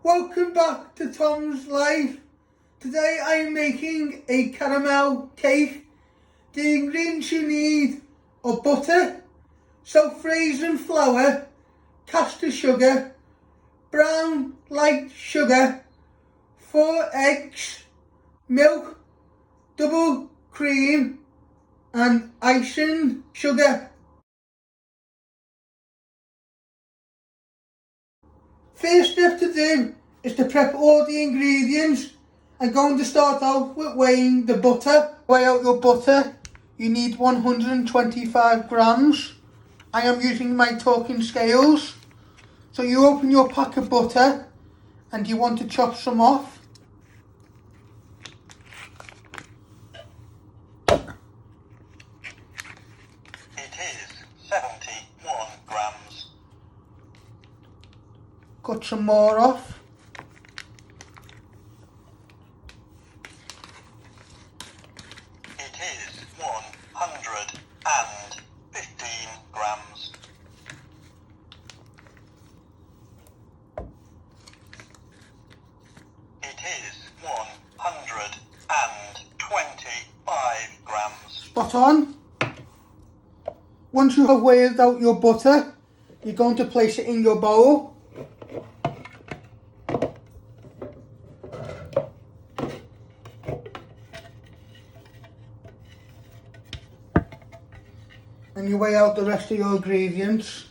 Welcome back to Tom's Life. Today I am making a caramel cake. The ingredients you need are butter, self-raising flour, caster sugar, brown light sugar, 4 eggs, milk, double cream and icing sugar. First step to do is to prep all the ingredients. I'm going to start out with weighing the butter. Weigh out your butter. You need 125 grams. I am using my talking scales. So you open your pack of butter and you want to chop some off. It is 71 grams. Cut some more off. It is 115 grams. It is 125 grams. Spot on. Once you have weighed out your butter, you're going to place it in your bowl. And you weigh out the rest of your ingredients.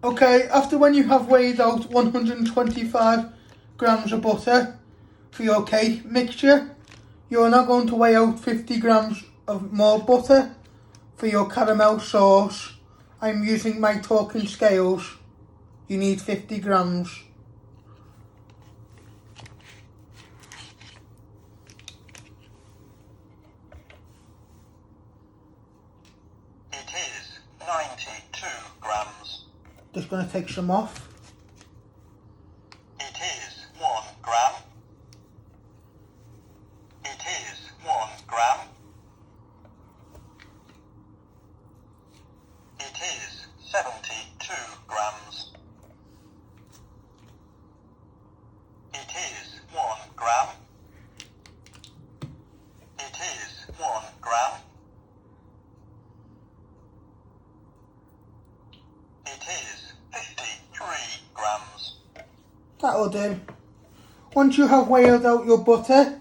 Okay, after when you have weighed out 125 grams of butter for your cake mixture, you are now going to weigh out 50 grams of more butter for your caramel sauce. I'm using my talking scales. You need 50 grams. It is 92 grams. Just going to take some off. It is 1 gram. It is 1 gram. It is 72 grams. It is 1 gram. It is 1 gram. It is 53 grams. That'll do. Once you have weighed out your butter,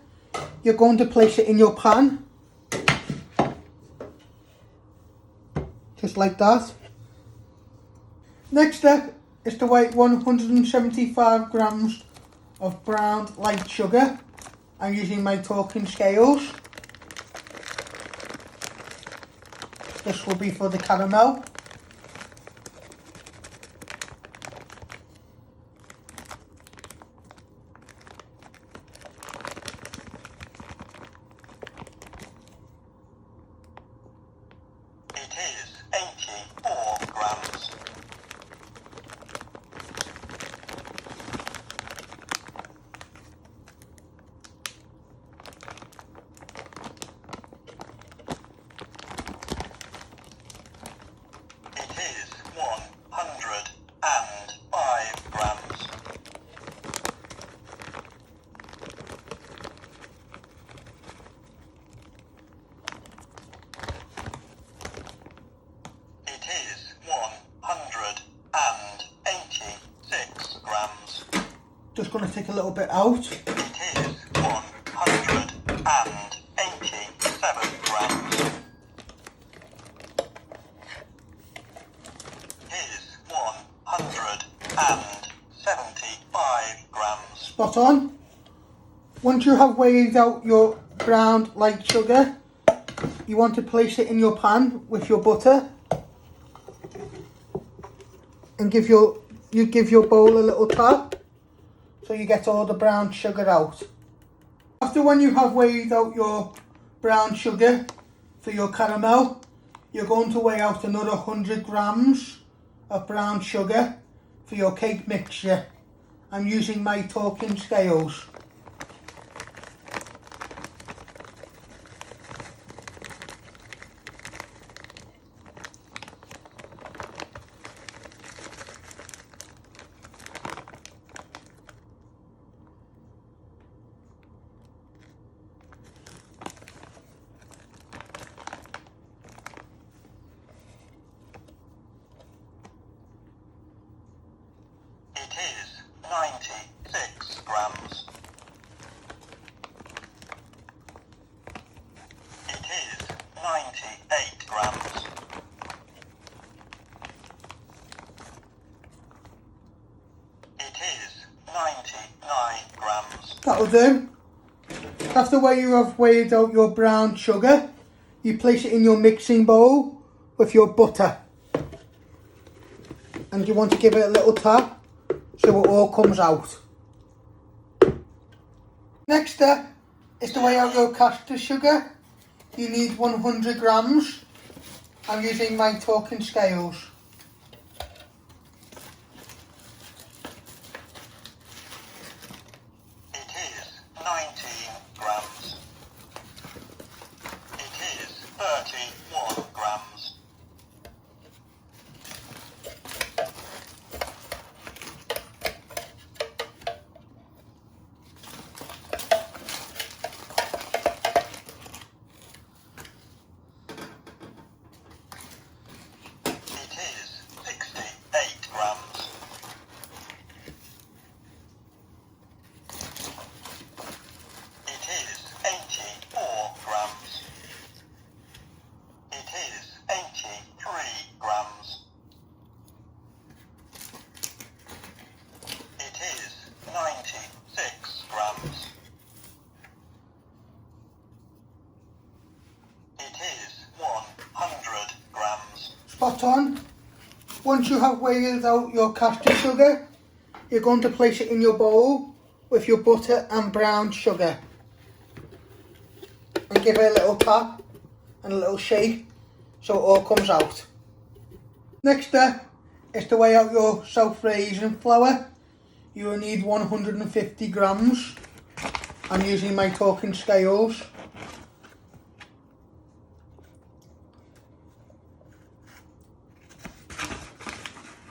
you're going to place it in your pan. Just like that. Next step is to weigh 175 grams of brown light sugar. I'm using my talking scales. This will be for the caramel. It is 84 grams. It is 105 grams. It is 186 grams. Just going to take a little bit out. It is 187 grams. It is 175 grams. Spot on. Once you have weighed out your brown light sugar, you want to place it in your pan with your butter and give your bowl a little tap so you get all the brown sugar out. After when you have weighed out your brown sugar for your caramel, you're going to weigh out another 100 grams of brown sugar for your cake mixture. I'm using my talking scales. It is 96 grams. It is 98 grams. It is 99 grams. That'll do. After where you have weighed out your brown sugar, you place it in your mixing bowl with your butter. And you want to give it a little tap so it all comes out. Next step is to weigh out your caster sugar. You need 100 grams. I'm using my talking scales. It is 19 grams. It is 31 grams. It is 68 grams. It is 84 grams. It is 83 grams. It is 96 grams. It is 100 grams. Spot on. Once you have weighed out your caster sugar, you're going to place it in your bowl with your butter and brown sugar. And give it a little tap and a little shake so it all comes out. Next step is to weigh out your self-raising flour. You will need 150 grams. I'm using my talking scales.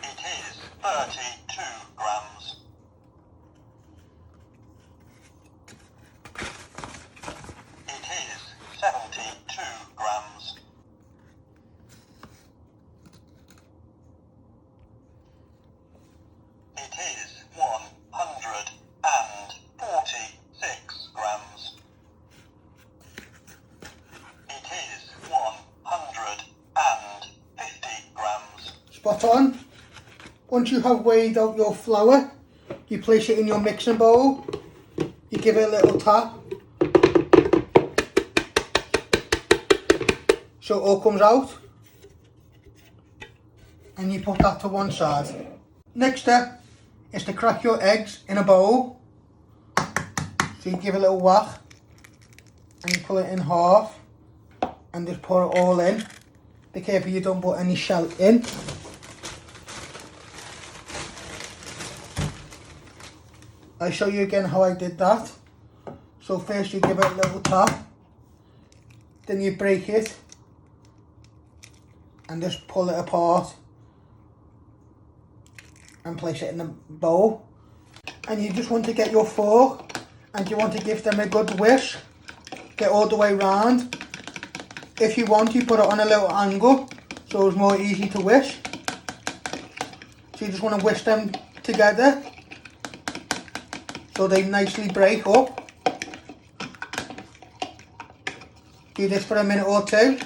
It is 32 grams. It is 72 grams. It is 146 grams. It is 150 grams. Spot on. Once you have weighed out your flour, you place it in your mixing bowl. You give it a little tap so it all comes out. And you put that to one side. Next step is to crack your eggs in a bowl. So you give it a little whack and you pull it in half and just pour it all in. Be careful you don't put any shell in. I'll show you again how I did that. So first you give it a little tap, then you break it and just pull it apart and place it in the bowl. And you just want to get your fork and you want to give them a good whisk, get all the way round. If you want, you put it on a little angle so it's more easy to whisk. So you just want to whisk them together so they nicely break up. Do this for a minute or two.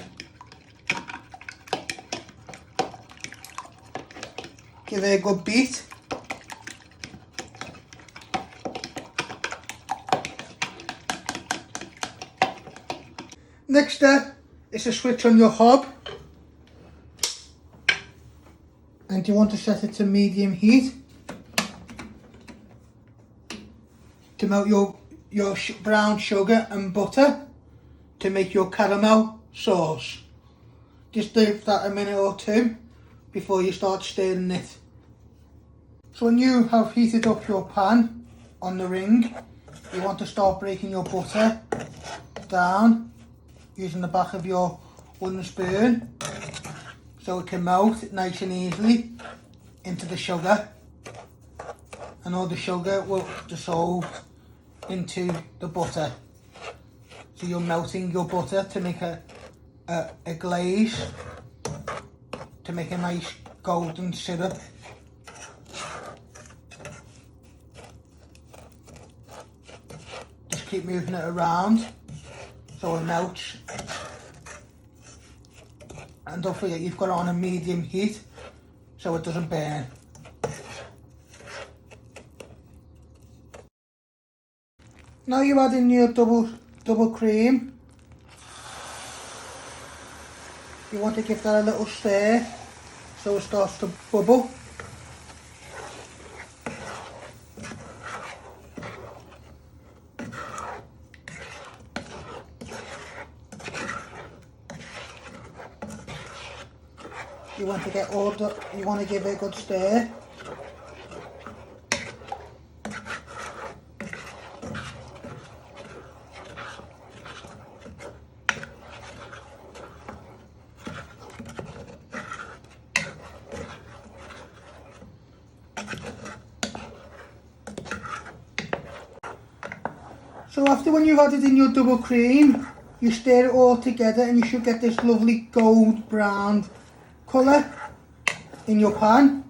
Give it a good beat. Next step is to switch on your hob. And you want to set it to medium heat to melt your brown sugar and butter to make your caramel sauce. Just leave that a minute or two before you start stirring it. So when you have heated up your pan on the ring, you want to start breaking your butter down using the back of your wooden spoon so it can melt nice and easily into the sugar, and all the sugar will dissolve into the butter. So you're melting your butter to make a glaze, to make a nice golden syrup. keep moving it around so it melts. And don't forget you've got it on a medium heat so it doesn't burn. Now you add in your double cream. You want to give that a little stir so it starts to bubble. You want to give it a good stir. So after when you've added in your double cream, you stir it all together and you should get this lovely gold brown colour in your pan.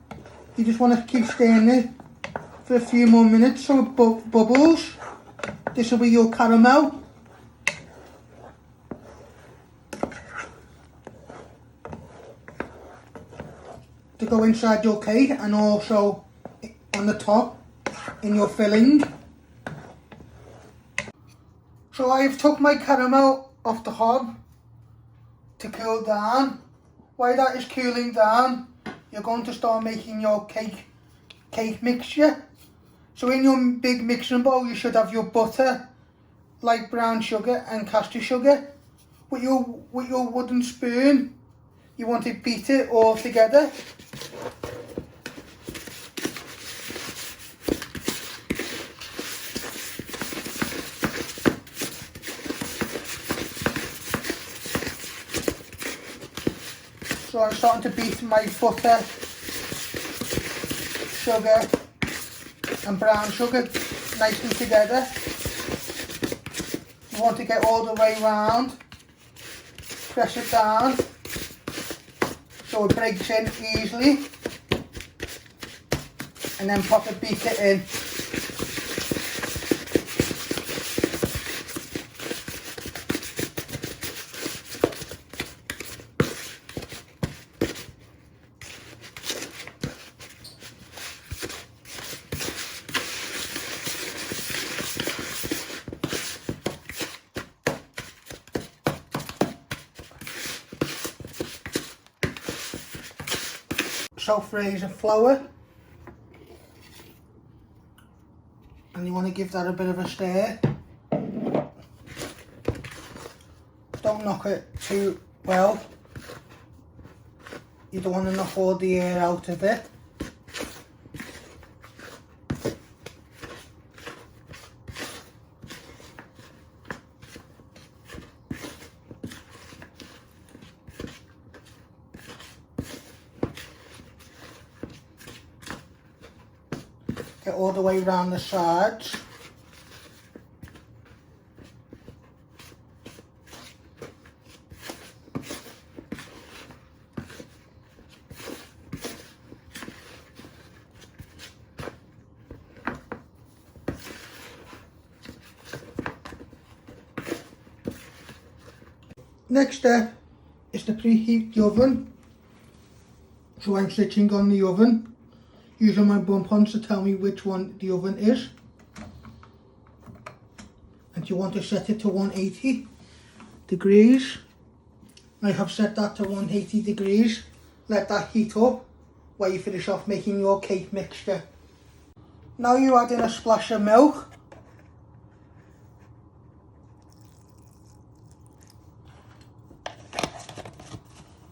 You just want to keep stirring it for a few more minutes so it bubbles. This will be your caramel. To go inside your cake and also on the top in your filling. So I've took my caramel off the hob to cool down. While that is cooling down, you're going to start making your cake mixture. So in your big mixing bowl you should have your butter, light brown sugar and caster sugar. With your wooden spoon, you want to beat it all together. So I'm starting to beat my butter, sugar and brown sugar nicely together. You want to get all the way round, press it down so it breaks in easily, and then pop a beater in. Self-raising flour, and you want to give that a bit of a stir. Don't knock it too well, you don't want to knock all the air out of it. Get all the way around the sides. Next step is to preheat the oven. So I'm switching on the oven, using my bumpons to tell me which one the oven is. And you want to set it to 180 degrees. I have set that to 180 degrees. Let that heat up while you finish off making your cake mixture. Now you add in a splash of milk.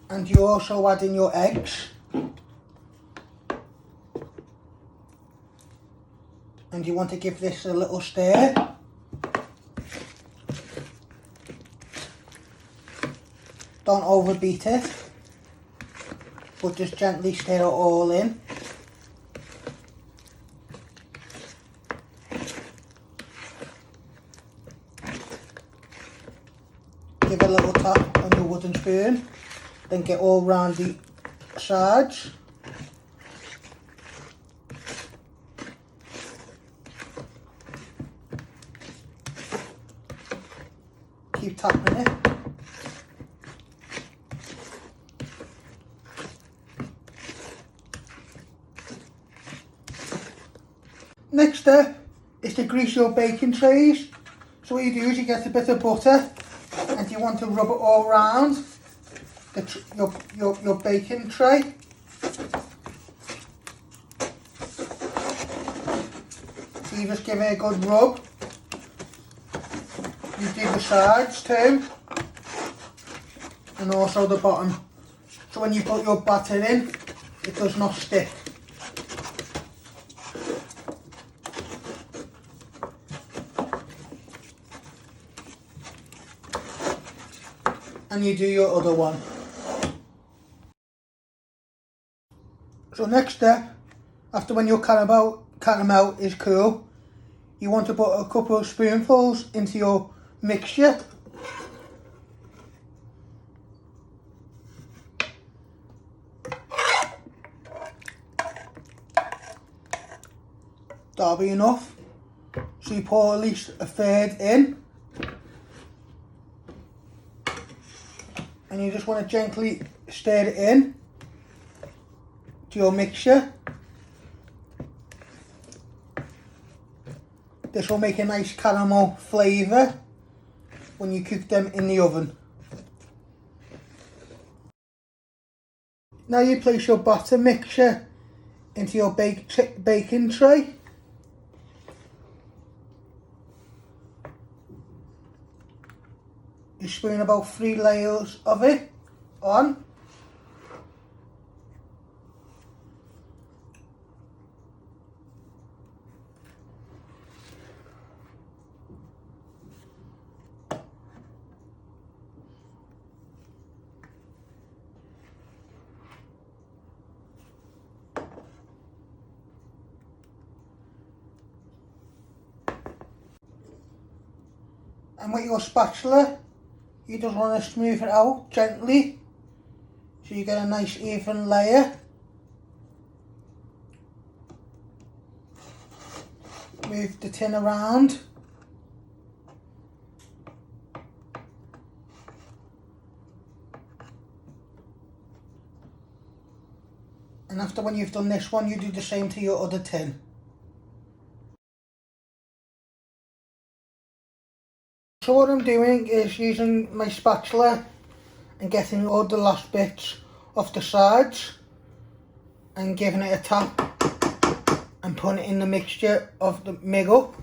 And you also add in your eggs. And you want to give this a little stir. Don't overbeat it, but just gently stir it all in. Give it a little tap on your wooden spoon, then get all round the sides. keep tapping it. Next step is to grease your baking trays. So what you do is you get a bit of butter and you want to rub it all around your baking tray. So you just give it a good rub. You do the sides too, and also the bottom. So when you put your batter in, it does not stick. And you do your other one. So next step, after when your caramel is cool, you want to put a couple of spoonfuls into your mixture. That'll be enough. So you pour at least a third in. And you just want to gently stir it in to your mixture. This will make a nice caramel flavour when you cook them in the oven. Now you place your batter mixture into your baking tray. You spoon about 3 layers of it on. And with your spatula, you just want to smooth it out gently so you get a nice even layer. Move the tin around. And after when you've done this one, you do the same to your other tin. So what I'm doing is using my spatula and getting all the last bits off the sides and giving it a tap and putting it in the mixture of the middle.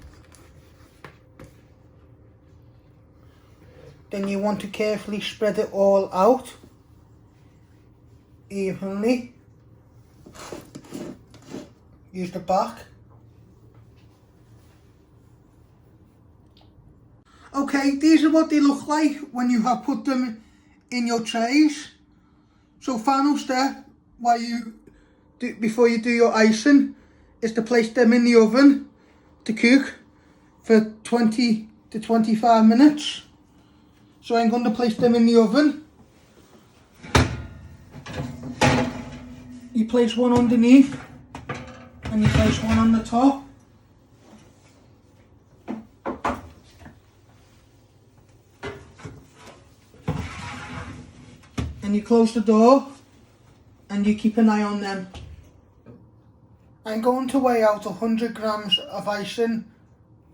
Then you want to carefully spread it all out evenly. Use the back. Okay, these are what they look like when you have put them in your trays. So final step before you do your icing is to place them in the oven to cook for 20 to 25 minutes. So I'm going to place them in the oven. You place one underneath and you place one on the top. And you close the door and you keep an eye on them. I'm going to weigh out 100 grams of icing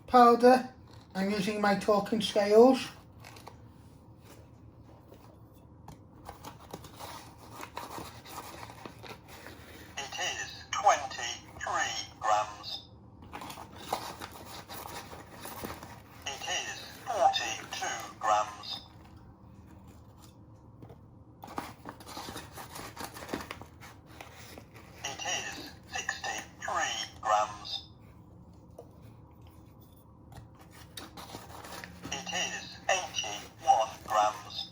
powder. I'm using my talking scales. It is 23 grams. It is 42 grams. It is 63 grams. It is 81 grams.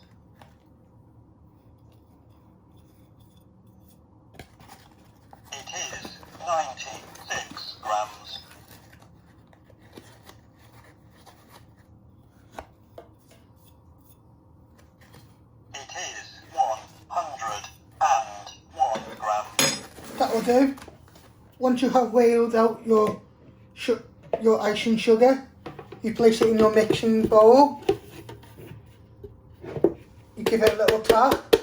It is 96 grams. It is 101 grams. That will do. Once you have weighed out your icing sugar, you place it in your mixing bowl give it a little tap.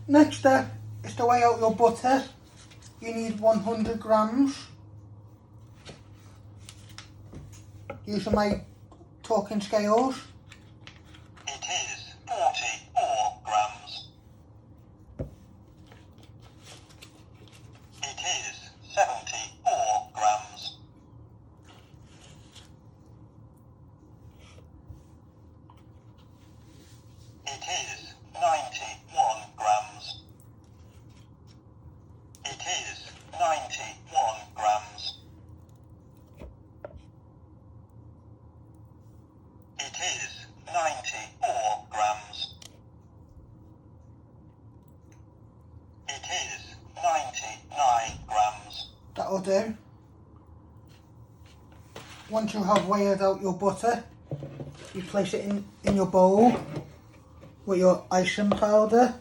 Next step is to weigh out your butter. You need 100 grams. Using my talking scales. It is 44 grams. It is 74 grams. It is 91 grams. It is 91 grams. It is 94 grams. It is 99 grams. That'll do. Once you have weighed out your butter, you place it in your bowl with your icing powder.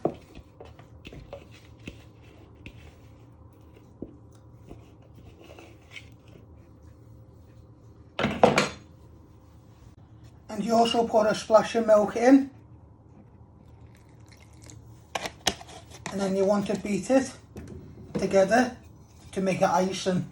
And you also put a splash of milk in. And then you want to beat it together to make it icing.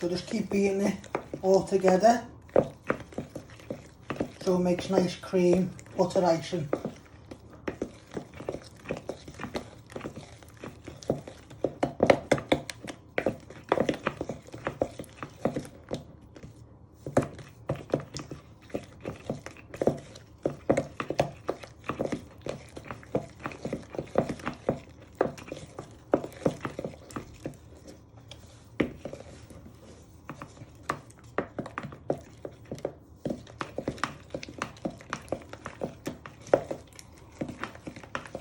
So just keep beating it all together so it makes nice cream butter icing.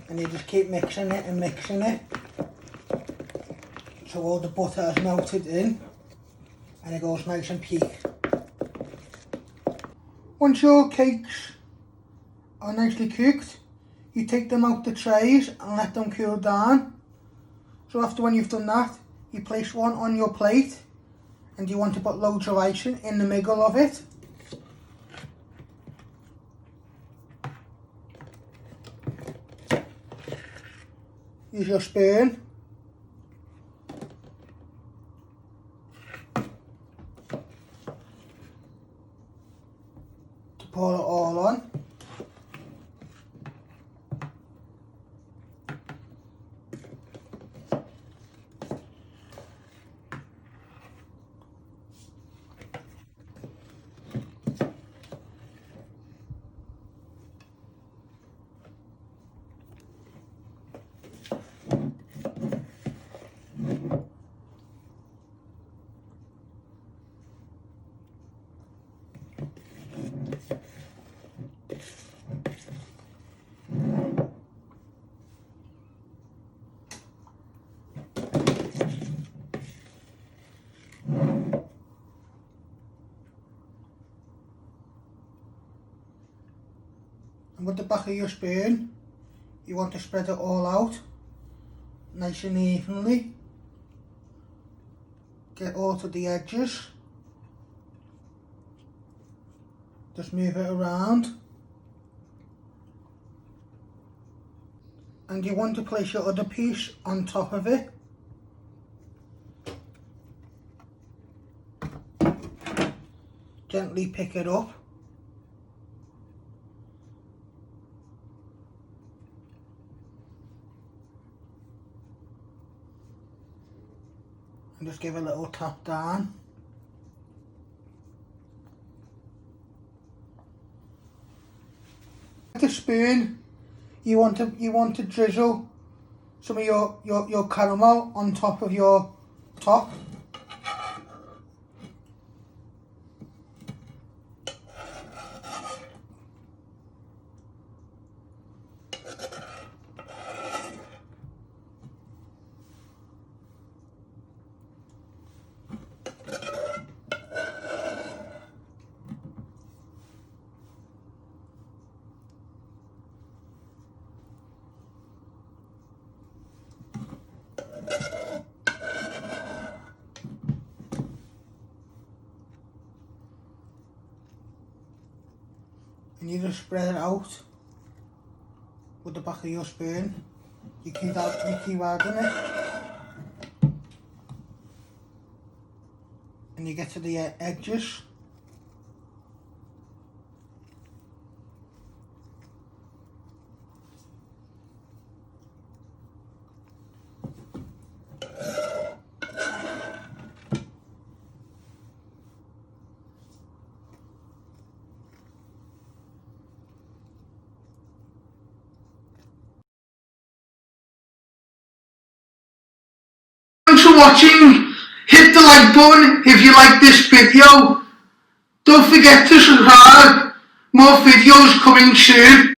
And you just keep mixing it and mixing it so all the butter has melted in and it goes nice and peak. Once your cakes are nicely cooked, you take them out the trays and let them cool down. So after when you've done that, you place one on your plate and you want to put loads of icing in the middle of it. Use your spoon to pour it all on. And with the back of your spoon, you want to spread it all out nice and evenly. Get all to the edges. Just move it around. And you want to place your other piece on top of it. Gently pick it up. And just give a little tap down. With the spoon, you want to drizzle some of your caramel on top of your top. and you just spread it out with the back of your spoon. You keep adding it, and you get to the edges. Thanks for watching. Hit the like button if you like this video. Don't forget to subscribe. More videos coming soon.